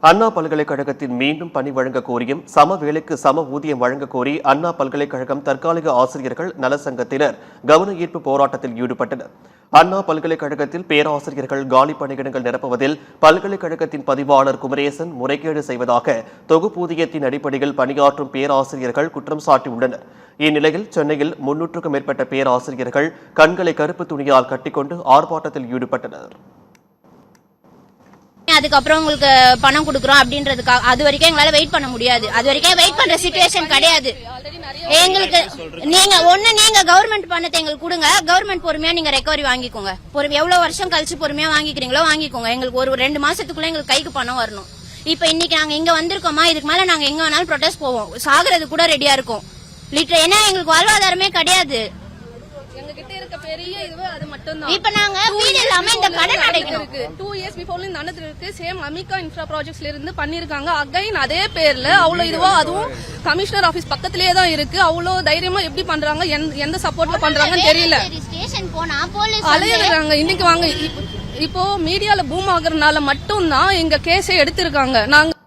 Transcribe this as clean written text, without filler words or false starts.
அண்ணா பல்கலைக்கழகத்தின் மீண்டும் பணி வழங்க கோரியும் சம வேலைக்கு சம ஊதியம் வழங்க கோரி அண்ணா பல்கலைக்கழகம் தற்காலிக ஆசிரியர்கள் நலசங்கத்தினர் கவன ஈர்ப்பு போராட்டத்தில் ஈடுபட்டனர். அண்ணா பல்கலைக்கழகத்தில் பேராசிரியர்கள் காலி பணியிடங்கள் நிரப்புவதில் பல்கலைக்கழகத்தின் பதிவாளர் குமரேசன் முறைகேடு செய்வதாக தொகுப்பூதியத்தின் அடிப்படையில் பணியாற்றும் பேராசிரியர்கள் குற்றம் சாட்டியுள்ளனர். இந்நிலையில் சென்னையில் 300க்கும் மேற்பட்ட பேராசிரியர்கள் கண்களை கருப்பு துணியால் கட்டிக்கொண்டு ஆர்ப்பாட்டத்தில் ஈடுபட்டனர். அதுக்கப்புறம் உங்களுக்கு பணம் கொடுக்குறோம் அப்படின்றதுக்காக அது வரைக்கும் எங்களால வெயிட் பண்ண முடியாது. அது வரைக்கும் வெயிட் பண்ற சிச்சுவேஷன் கிடையாது எங்களுக்கு. நீங்க கவர்மெண்ட் பணத்தை எங்களுக்கு கொடுங்க. கவர்மெண்ட் பொறுமையா நீங்க ரெக்கவரி வாங்கிக்கோங்க. எவ்வளவு வருஷம் கழிச்சு பொறுமையா வாங்கிக்கிறீங்களோ வாங்கிக்கோங்க. எங்களுக்கு ஒரு 2 மாசத்துக்குள்ள எங்களுக்கு கைக்கு பணம் வரணும். இப்ப இன்னைக்கு நாங்க இங்க வந்திருக்கோமா, இதுக்கு மேல நாங்க எங்க வேணாலும் ப்ரொடெஸ்ட் போவோம். சாகுறது கூட ரெடியா இருக்கும். ஏன்னா எங்களுக்கு வாழ்வாதாரமே கிடையாது. பெரிய இது அது மட்டும் தான். இப்ப நாங்க வீடு இல்லாம இந்த கடன் அடைக்கணும். 2 years பிஃபோர்ல நடந்துருக்கு. சேம் அமிகா இன்ஃப்ரா ப்ராஜெக்ட்ஸ்ல இருந்து பண்ணிருக்காங்க. அகைன் அதே பேர்ல அவ்வளவு இதுவா, அதுவும் கமிஷனர் ஆபீஸ் பக்கத்திலேயே தான் இருக்கு. அவ்வளவு தைரியமா எப்படி பண்றாங்க, எந்த சப்போர்ட்ல பண்றாங்கன்னு தெரியல. ஸ்டேஷன் போனா போலீஸ் அலையறாங்க. இன்னைக்கு வாங்க இப்போ மீடியால பூம் ஆகுறதுனால மட்டும் தான் எங்க கேஸை எடுத்திருக்காங்க. நாங்க